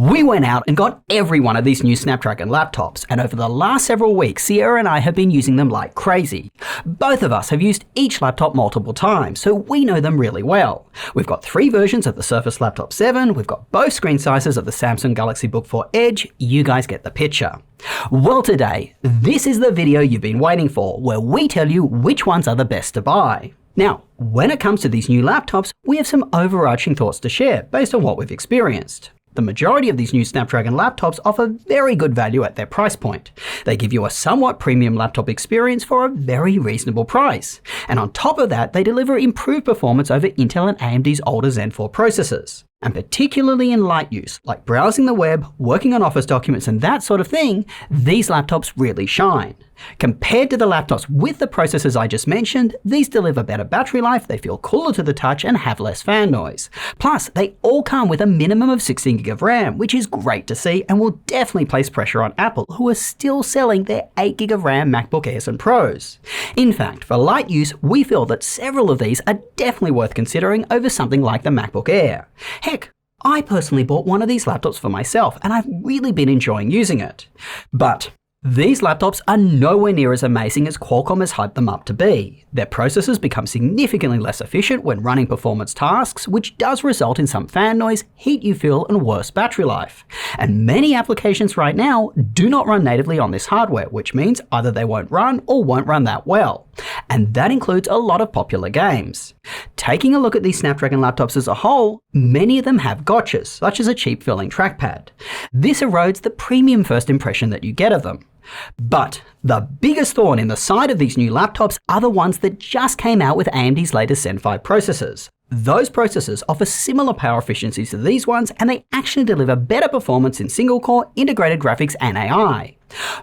We went out and got every one of these new Snapdragon laptops, and over the last several weeks, Sierra and I have been using them like crazy. Both of us have used each laptop multiple times, so we know them really well. We've got 3 versions of the Surface Laptop 7, we've got both screen sizes of the Samsung Galaxy Book 4 Edge, you guys get the picture. Well, today, this is the video you've been waiting for, where we tell you which ones are the best to buy. Now, when it comes to these new laptops, we have some overarching thoughts to share based on what we've experienced. The majority of these new Snapdragon laptops offer very good value at their price point. They give you a somewhat premium laptop experience for a very reasonable price. And on top of that, they deliver improved performance over Intel and AMD's older Zen 4 processors. And particularly in light use, like browsing the web, working on Office documents and that sort of thing, these laptops really shine. Compared to the laptops with the processors I just mentioned, these deliver better battery life, they feel cooler to the touch and have less fan noise. Plus, they all come with a minimum of 16GB of RAM, which is great to see and will definitely place pressure on Apple, who are still selling their 8GB of RAM MacBook Airs and Pros. In fact, for light use, we feel that several of these are definitely worth considering over something like the MacBook Air. Heck, I personally bought one of these laptops for myself and I've really been enjoying using it. But these laptops are nowhere near as amazing as Qualcomm has hyped them up to be. Their processors become significantly less efficient when running performance tasks, which does result in some fan noise, heat you feel, and worse battery life. And many applications right now do not run natively on this hardware, which means either they won't run or won't run that well. And that includes a lot of popular games. Taking a look at these Snapdragon laptops as a whole, many of them have gotchas, such as a cheap filling trackpad. This erodes the premium first impression that you get of them. But the biggest thorn in the side of these new laptops are the ones that just came out with AMD's latest Zen 5 processors. Those processors offer similar power efficiencies to these ones, and they actually deliver better performance in single-core, integrated graphics and AI.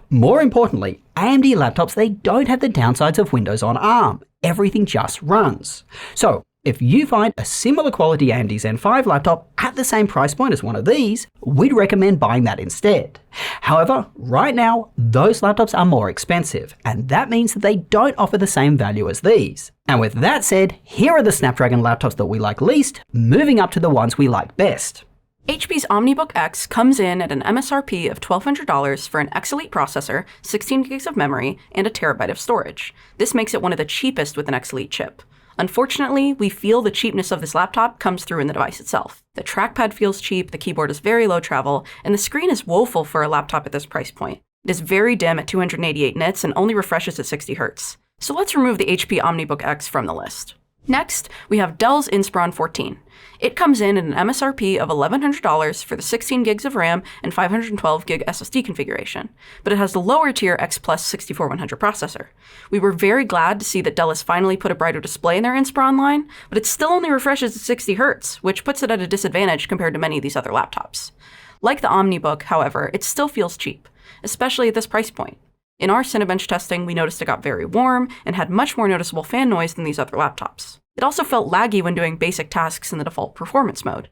More importantly, AMD laptops, they don't have the downsides of Windows on ARM. Everything just runs. So, if you find a similar quality AMD Zen 5 laptop at the same price point as one of these, we'd recommend buying that instead. However, right now, those laptops are more expensive, and that means that they don't offer the same value as these. And with that said, here are the Snapdragon laptops that we like least, moving up to the ones we like best. HP's OmniBook X comes in at an MSRP of $1,200 for an X Elite processor, 16GB of memory, and a terabyte of storage. This makes it one of the cheapest with an X Elite chip. Unfortunately, we feel the cheapness of this laptop comes through in the device itself. The trackpad feels cheap, the keyboard is very low travel, and the screen is woeful for a laptop at this price point. It is very dim at 288 nits and only refreshes at 60 Hz. So let's remove the HP OmniBook X from the list. Next, we have Dell's Inspiron 14. It comes in at an MSRP of $1,100 for the 16GB of RAM and 512GB SSD configuration, but it has the lower tier X Plus 64100 processor. We were very glad to see that Dell has finally put a brighter display in their Inspiron line, but it still only refreshes at 60 Hz, which puts it at a disadvantage compared to many of these other laptops. Like the OmniBook, however, it still feels cheap, especially at this price point. In our Cinebench testing, we noticed it got very warm and had much more noticeable fan noise than these other laptops. It also felt laggy when doing basic tasks in the default performance mode.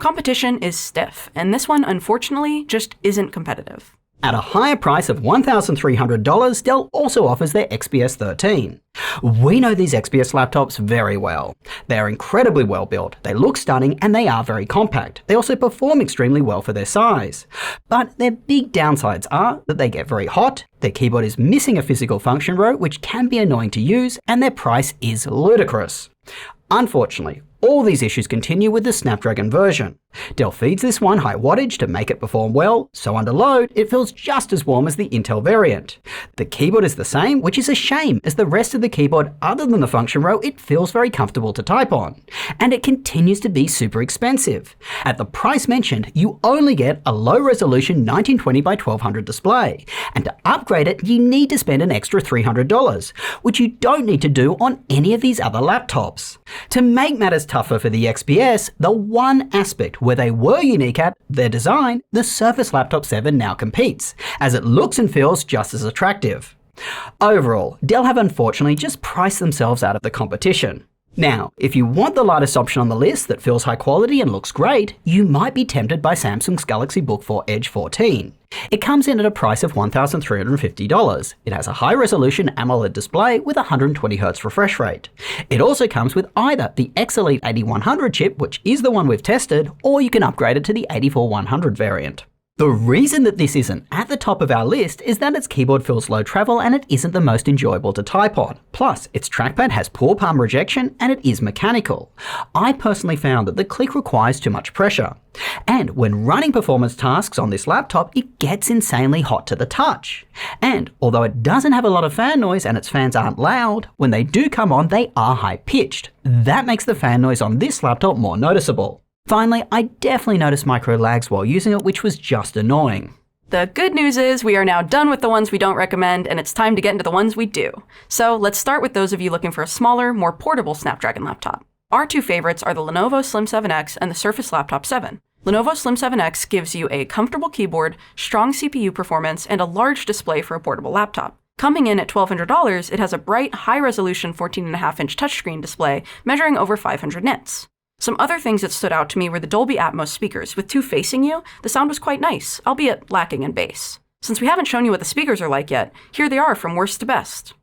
Competition is stiff, and this one, unfortunately, just isn't competitive. At a higher price of $1,300, Dell also offers their XPS 13. We know these XPS laptops very well. They are incredibly well built, they look stunning, and they are very compact. They also perform extremely well for their size. But their big downsides are that they get very hot, their keyboard is missing a physical function row, which can be annoying to use, and their price is ludicrous. Unfortunately, all these issues continue with the Snapdragon version. Dell feeds this one high wattage to make it perform well, so under load, it feels just as warm as the Intel variant. The keyboard is the same, which is a shame, as the rest of the keyboard, other than the function row, it feels very comfortable to type on. And it continues to be super expensive. At the price mentioned, you only get a low-resolution 1920 by 1200 display, and to upgrade it, you need to spend an extra $300, which you don't need to do on any of these other laptops. To make matters tougher for the XPS, the one aspect where they were unique at, their design, the Surface Laptop 7 now competes, as it looks and feels just as attractive. Overall, Dell have unfortunately just priced themselves out of the competition. Now, if you want the lightest option on the list that feels high quality and looks great, you might be tempted by Samsung's Galaxy Book 4 Edge 14. It comes in at a price of $1,350. It has a high-resolution AMOLED display with a 120Hz refresh rate. It also comes with either the X Elite 8100 chip, which is the one we've tested, or you can upgrade it to the 84100 variant. The reason that this isn't at the top of our list is that its keyboard feels slow travel and it isn't the most enjoyable to type on. Plus, its trackpad has poor palm rejection and it is mechanical. I personally found that the click requires too much pressure. And when running performance tasks on this laptop, it gets insanely hot to the touch. And although it doesn't have a lot of fan noise and its fans aren't loud, when they do come on, they are high-pitched. That makes the fan noise on this laptop more noticeable. Finally, I definitely noticed micro lags while using it, which was just annoying. The good news is we are now done with the ones we don't recommend, and it's time to get into the ones we do. So let's start with those of you looking for a smaller, more portable Snapdragon laptop. Our two favorites are the Lenovo Slim 7X and the Surface Laptop 7. Lenovo Slim 7X gives you a comfortable keyboard, strong CPU performance, and a large display for a portable laptop. Coming in at $1,200, it has a bright, high-resolution 14.5-inch touchscreen display measuring over 500 nits. Some other things that stood out to me were the Dolby Atmos speakers. With two facing you, the sound was quite nice, albeit lacking in bass. Since we haven't shown you what the speakers are like yet, here they are from worst to best.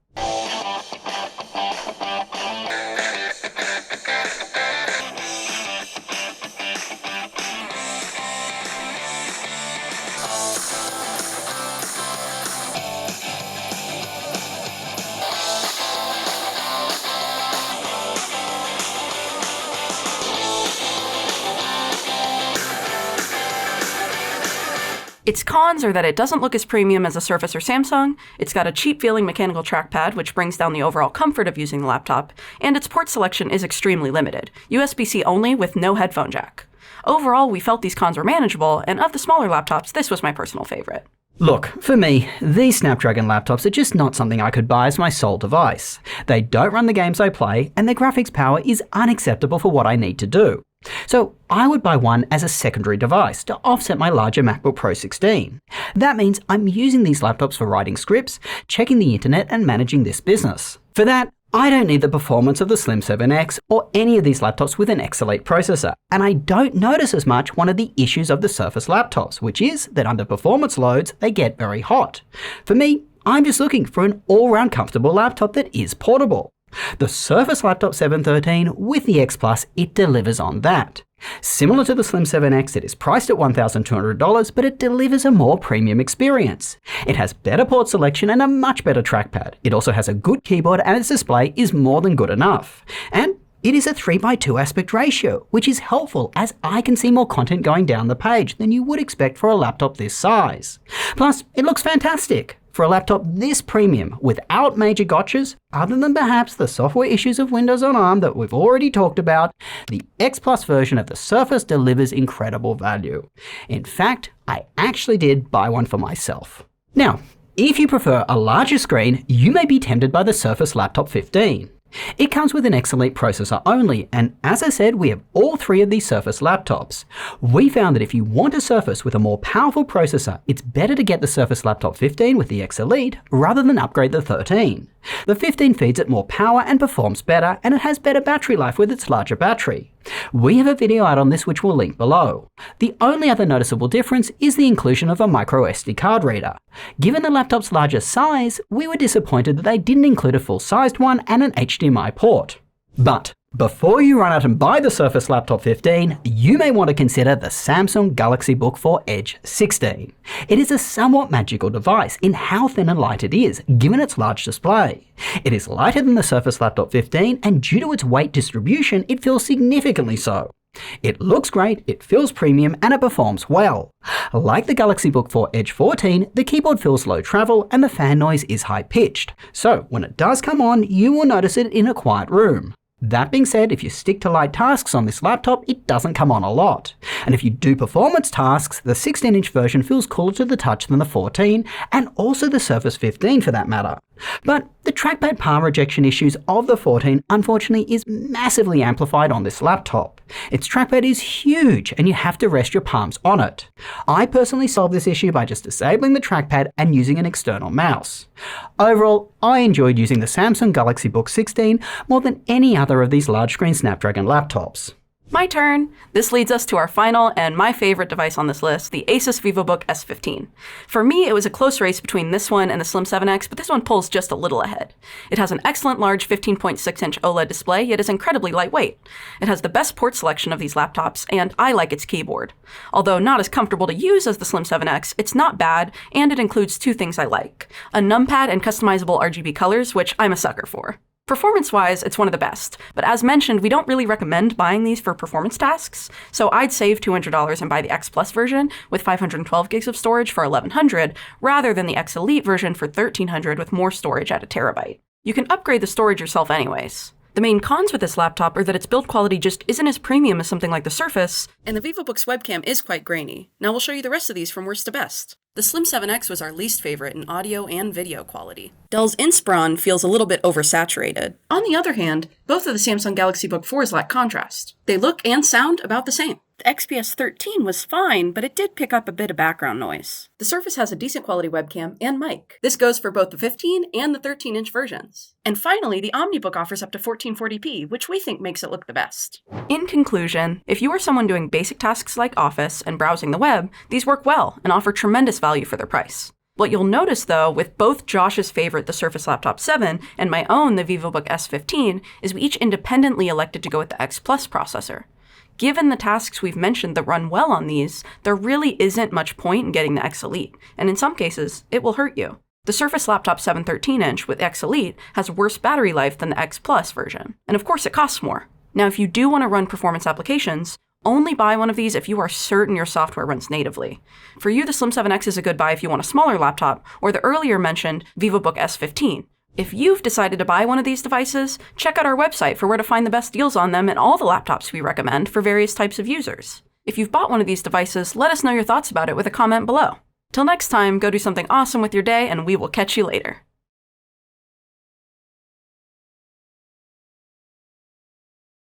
Its cons are that it doesn't look as premium as a Surface or Samsung, it's got a cheap-feeling mechanical trackpad which brings down the overall comfort of using the laptop, and its port selection is extremely limited, USB-C only with no headphone jack. Overall, we felt these cons were manageable, and of the smaller laptops, this was my personal favorite. Look, for me, these Snapdragon laptops are just not something I could buy as my sole device. They don't run the games I play, and their graphics power is unacceptable for what I need to do. So I would buy one as a secondary device to offset my larger MacBook Pro 16. That means I'm using these laptops for writing scripts, checking the internet, and managing this business. For that, I don't need the performance of the Slim 7X or any of these laptops with an X Elite processor, and I don't notice as much one of the issues of the Surface laptops, which is that under performance loads, they get very hot. For me, I'm just looking for an all-round comfortable laptop that is portable. The Surface Laptop 713 with the X Plus, it delivers on that. Similar to the Slim 7X, it is priced at $1,200, but it delivers a more premium experience. It has better port selection and a much better trackpad. It also has a good keyboard and its display is more than good enough. And it is a 3:2 aspect ratio, which is helpful as I can see more content going down the page than you would expect for a laptop this size. Plus, it looks fantastic. For a laptop this premium, without major gotchas, other than perhaps the software issues of Windows on ARM that we've already talked about, the X Plus version of the Surface delivers incredible value. In fact, I actually did buy one for myself. Now, if you prefer a larger screen, you may be tempted by the Surface Laptop 15. It comes with an X Elite processor only, and as I said, we have all three of these Surface laptops. We found that if you want a Surface with a more powerful processor, it's better to get the Surface Laptop 15 with the X Elite rather than upgrade the 13. The 15 feeds it more power and performs better, and it has better battery life with its larger battery. We have a video out on this which we'll link below. The only other noticeable difference is the inclusion of a micro SD card reader. Given the laptop's larger size, we were disappointed that they didn't include a full-sized one and an HDMI port. But before you run out and buy the Surface Laptop 15, you may want to consider the Samsung Galaxy Book 4 Edge 16. It is a somewhat magical device in how thin and light it is, given its large display. It is lighter than the Surface Laptop 15, and due to its weight distribution, it feels significantly so. It looks great, it feels premium, and it performs well. Like the Galaxy Book 4 Edge 14, the keyboard feels low travel and the fan noise is high-pitched. So when it does come on, you will notice it in a quiet room. That being said, if you stick to light tasks on this laptop, it doesn't come on a lot. And if you do performance tasks, the 16-inch version feels cooler to the touch than the 14, and also the Surface 15 for that matter. But the trackpad palm rejection issues of the 14 unfortunately is massively amplified on this laptop. Its trackpad is huge and you have to rest your palms on it. I personally solved this issue by just disabling the trackpad and using an external mouse. Overall, I enjoyed using the Samsung Galaxy Book 16 more than any other another of these large screen Snapdragon laptops. My turn! This leads us to our final and my favorite device on this list, the Asus VivoBook S15. For me, it was a close race between this one and the Slim 7X, but this one pulls just a little ahead. It has an excellent large 15.6-inch OLED display, yet is incredibly lightweight. It has the best port selection of these laptops, and I like its keyboard. Although not as comfortable to use as the Slim 7X, it's not bad, and it includes two things I like: a numpad and customizable RGB colors, which I'm a sucker for. Performance-wise, it's one of the best, but as mentioned, we don't really recommend buying these for performance tasks, so I'd save $200 and buy the X Plus version with 512 gigs of storage for $1,100, rather than the X Elite version for $1,300 with more storage at a terabyte. You can upgrade the storage yourself anyways. The main cons with this laptop are that its build quality just isn't as premium as something like the Surface, and the VivoBook's webcam is quite grainy. Now we'll show you the rest of these from worst to best. The Slim 7X was our least favorite in audio and video quality. Dell's Inspiron feels a little bit oversaturated. On the other hand, both of the Samsung Galaxy Book 4s lack contrast. They look and sound about the same. The XPS 13 was fine, but it did pick up a bit of background noise. The Surface has a decent quality webcam and mic. This goes for both the 15 and the 13-inch versions. And finally, the OmniBook offers up to 1440p, which we think makes it look the best. In conclusion, if you are someone doing basic tasks like Office and browsing the web, these work well and offer tremendous value for their price. What you'll notice, though, with both Josh's favorite, the Surface Laptop 7, and my own, the VivoBook S15, is we each independently elected to go with the X Plus processor. Given the tasks we've mentioned that run well on these, there really isn't much point in getting the X Elite, and in some cases, it will hurt you. The Surface Laptop 7 13-inch with X Elite has worse battery life than the X Plus version, and of course it costs more. Now if you do want to run performance applications, only buy one of these if you are certain your software runs natively. For you, the Slim 7X is a good buy if you want a smaller laptop, or the earlier mentioned VivoBook S15. If you've decided to buy one of these devices, check out our website for where to find the best deals on them and all the laptops we recommend for various types of users. If you've bought one of these devices, let us know your thoughts about it with a comment below. Till next time, go do something awesome with your day, and we will catch you later.